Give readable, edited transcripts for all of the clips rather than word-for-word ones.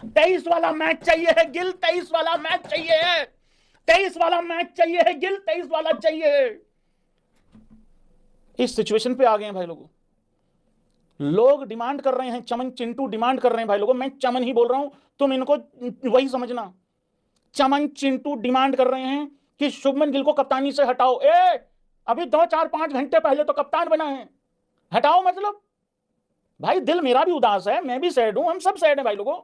23 वाला मैच चाहिए है गिल, 23 वाला मैच चाहिए है, 23 वाला मैच चाहिए है गिल, 23 वाला चाहिए है। इस सिचुएशन पे आ गए हैं भाई लोगों। लोग डिमांड कर रहे हैं, चमन चिंटू डिमांड कर रहे हैं भाई लोगों, मैं चमन ही बोल रहा हूं, तुम इनको वही समझना। चमन चिंटू डिमांड कर रहे हैं कि शुभमन गिल को कप्तानी से हटाओ। अभी 2 4 5 घंटे पहले तो कप्तान बना है, हटाओ मतलब। भाई दिल मेरा भी उदास है, मैं भी सैड हूं, हम सब सैड हैं भाई लोगों,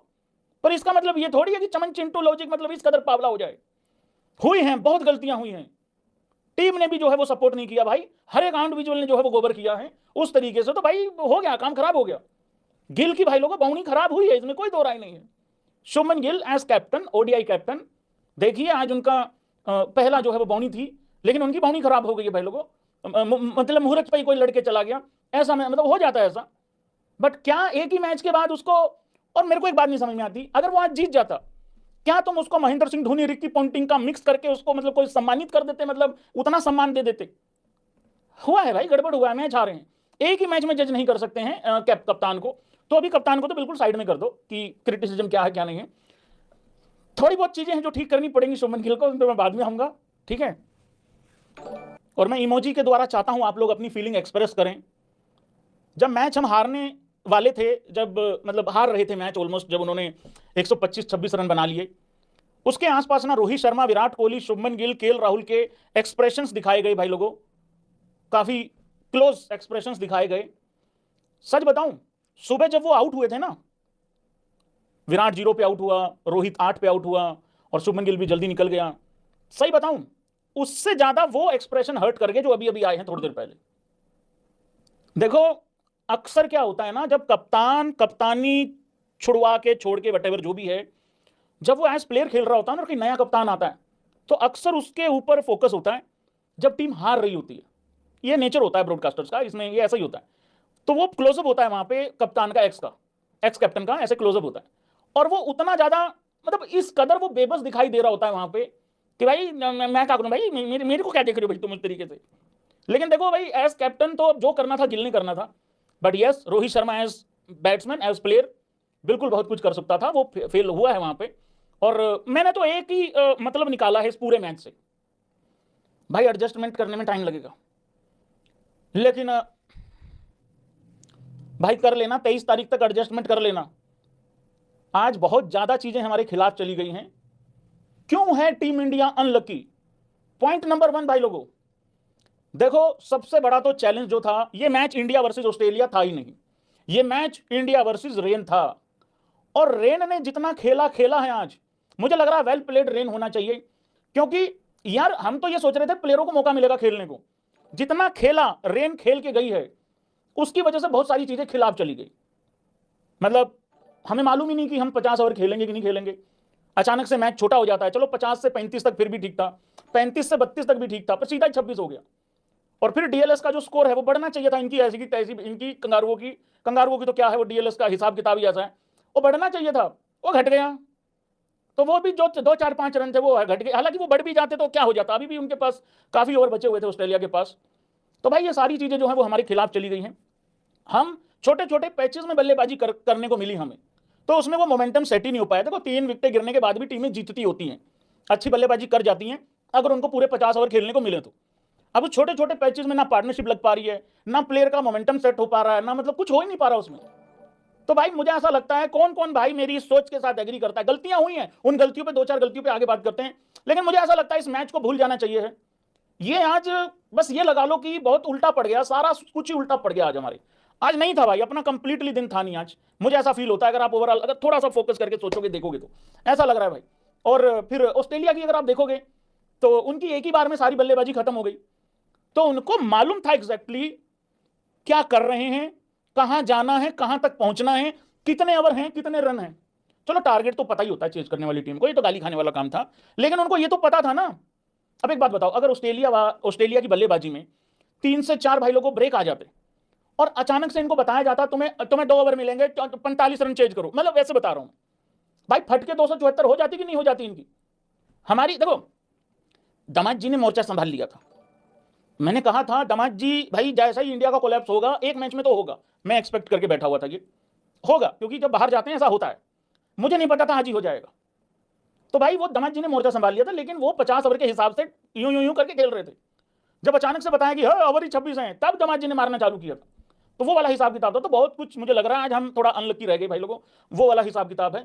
पर इसका मतलब ये थोड़ी है कि चमन चिंटू लॉजिक मतलब इस कदर पावला हो जाए। हुई हैं, बहुत गलतियां हुई हैं, टीम ने भी जो है वो सपोर्ट नहीं किया भाई, हर एक इंडिविजुअल ने जो है वो गोबर किया है उस तरीके से, तो भाई हो गया, काम खराब हो गया। गिल की भाई लोगों बाउंडी खराब हुई है, इसमें कोई दो राय नहीं है। Shubman Gill as captain, ODI captain, देखिए आज उनका पहला जो है वो बाउंडी थी, लेकिन उनकी बाउंडी खराब हो गई है भाई लोगों। मतलब मुहूर्त पे ही कोई लड़के चला गया, ऐसा मतलब हो जाता है ऐसा। बट क्या एक ही मैच के बाद उसको, और मेरे को एक बात नहीं समझ में आती, अगर वो आज जीत जाता, क्या तुम उसको महेंद्र सिंह धोनी, रिकी पॉन्टिंग का मिक्स करके उसको मतलब कोई सम्मानित कर देते, मतलब उतना सम्मान दे देते? हुआ है भाई, गड़बड़ हुआ है, मैच हारे हैं। एक ही मैच में जज नहीं कर सकते हैं कप्तान को, तो अभी कप्तान को तो बिल्कुल साइड में कर दो कि क्रिटिसिज्म क्या है क्या नहीं है। थोड़ी बहुत चीजें हैं जो ठीक करनी पड़ेंगी शुभमन गिल को, उन पर मैं बाद में आऊंगा, ठीक है। और मैं इमोजी के द्वारा चाहता हूं आप लोग अपनी फीलिंग एक्सप्रेस करें। जब मैच हम हारने वाले थे, जब मतलब हार रहे थे मैच ऑलमोस्ट, जब उन्होंने 125-26 रन बना लिए, उसके आसपास ना रोहित शर्मा, विराट कोहली, शुभमन गिल, केएल राहुल के एक्सप्रेशंस दिखाए गए भाई लोगों, काफी क्लोज एक्सप्रेशंस दिखाए गए। सच बताऊं, सुबह जब वो आउट हुए थे ना, विराट 0 पे आउट हुआ, रोहित 8 पे आउट हुआ, और शुभमन गिल भी जल्दी निकल गया, सही बताऊं उससे ज्यादा वो एक्सप्रेशन हर्ट कर गए जो अभी अभी आए हैं थोड़ी देर पहले। देखो, अक्सर क्या होता है ना, जब कप्तान कप्तानी छुड़वा के छोड़ के वटेवर जो भी है, जब वो एज प्लेयर खेल रहा होता है ना, कोई नया कप्तान आता है, तो अक्सर उसके ऊपर फोकस होता है जब टीम हार रही होती है। ये नेचर होता है ब्रॉडकास्टर्स का, इसमें ये ऐसा ही होता है। तो वो क्लोजअप होता है वहां पे कप्तान का, एक्स कैप्टन का ऐसे क्लोजअप होता है, और वो उतना ज्यादा मतलब इस कदर वो बेबस दिखाई दे रहा होता है वहां पे कि भाई मैं क्या करूं भाई, मेरे को क्या देख रहे हो भाई तुम इस तरीके से। लेकिन देखो भाई, एज कैप्टन तो जो करना था गिल ने करना था, but yes Rohit Sharma as batsman, as player बिल्कुल बहुत कुछ कर सकता था, वो फेल हुआ है वहां पे। और मैंने तो एक ही मतलब निकाला है इस पूरे मैच से, भाई एडजस्टमेंट करने में टाइम लगेगा, लेकिन भाई कर लेना, 23 तारीख तक एडजस्टमेंट कर लेना। आज बहुत ज्यादा चीजें हमारे खिलाफ चली गई हैं। क्यों है team India unlucky? Point number 1 भाई लोगों, देखो सबसे बड़ा तो चैलेंज जो था, ये मैच इंडिया वर्सेस ऑस्ट्रेलिया था ही नहीं, ये मैच इंडिया वर्सेस रेन था। और रेन ने जितना खेला खेला है आज, मुझे लग रहा है वेल प्लेड रेन होना चाहिए, क्योंकि यार हम तो ये सोच रहे थे प्लेयरों को मौका मिलेगा खेलने को, जितना खेला रेन खेल के गई है, उसकी वजह से बहुत सारी चीजें खिलाफ चली गई। मतलब हमें मालूम ही नहीं कि हम 50 ओवर खेलेंगे कि नहीं खेलेंगे, अचानक से मैच छोटा हो जाता है। चलो 50 से 35 तक फिर भी ठीक था, 35 से 32 तक भी ठीक था, पर सीधा 26 हो गया। और फिर डीएलएस का जो स्कोर है वो बढ़ना चाहिए था, इनकी ऐसी की तैसी, इनकी कंगारुओं की तो क्या है, वो डीएलएस का हिसाब किताब ही ऐसा है, वो बढ़ना चाहिए था, वो घट गया। तो वो भी जो 2 4 5 रन थे वो घट गए, हालांकि वो बढ़ भी जाते तो क्या हो जाता, अभी भी उनके पास काफी ओवर बचे हुए थे ऑस्ट्रेलिया के पास। तो भाई ये सारी चीजें जो है वो हमारे खिलाफ चली गई हैं। हम छोटे छोटे पैचेस में बल्लेबाजी करने को मिली हमें, तो उसमें वो मोमेंटम सेट ही नहीं हो पाया। देखो 3 विकेटें गिरने के बाद भी टीमें जीतती होती हैं, अच्छी बल्लेबाजी कर जाती हैं, अगर उनको पूरे 50 ओवर खेलने को मिले तो। अब छोटे छोटे पैचेस में ना पार्टनरशिप लग पा रही है, ना प्लेयर का मोमेंटम सेट हो पा रहा है, ना मतलब कुछ हो ही नहीं पा रहा उसमें। तो भाई मुझे ऐसा लगता है, कौन कौन भाई मेरी इस सोच के साथ एग्री करता है, गलतियां हुई हैं, उन गलतियों पे 2 4 गलतियों पे आगे बात करते हैं, लेकिन मुझे ऐसा लगता है इस मैच को भूल जाना चाहिए है। ये आज बस ये लगा लो कि बहुत उल्टा पड़ गया, सारा कुछ ही उल्टा पड़ गया आज हमारे। आज नहीं था भाई, अपना कंप्लीटली दिन था नहीं आज, मुझे ऐसा फील होता है, अगर आप ओवरऑल अगर थोड़ा सा फोकस करके सोचोगे देखोगे तो ऐसा लग रहा है भाई। और फिर ऑस्ट्रेलिया की अगर आप देखोगे तो उनकी एक ही बार में सारी बल्लेबाजी खत्म हो गई, तो उनको मालूम था एग्जैक्टली क्या कर रहे हैं, कहां जाना है, कहां तक पहुंचना है, कितने ओवर हैं, कितने रन हैं। चलो टारगेट तो पता ही होता है चेज करने वाली टीम को, ये तो गाली खाने वाला काम था, लेकिन उनको ये तो पता था ना। अब एक बात बताओ, अगर ऑस्ट्रेलिया की बल्लेबाजी में 3 से 4 भाई लोगों को ब्रेक आ जाते, और अचानक से इनको बताया जाता तुम्हें तुम्हें 2 ओवर मिलेंगे, 45 रन चेज करो, मतलब वैसे बता रहा हूं भाई, फटके 274 हो जाती कि नहीं हो जाती इनकी। हमारी देखो, दामाद जी ने मोर्चा संभाल लिया था, मैंने कहा था दामाद जी भाई जैसा ही इंडिया का कोलैप्स होगा एक मैच में तो होगा, मैं एक्सपेक्ट करके बैठा हुआ था ये होगा, क्योंकि जब बाहर जाते हैं ऐसा होता है, मुझे नहीं पता था आज ही हो जाएगा। तो भाई वो दमाद जी ने मोर्चा संभाल लिया था, लेकिन वो 50 ओवर के हिसाब से यूं यूं यूं करके खेल रहे थे। जब अचानक से बताया कि ओवर ही 26 हैं, तब दमाद जी ने मारना चालू किया था। तो वो वाला हिसाब किताब था। तो बहुत कुछ मुझे लग रहा है आज हम थोड़ा अनलकी रह गए भाई लोगों, वो वाला हिसाब किताब है।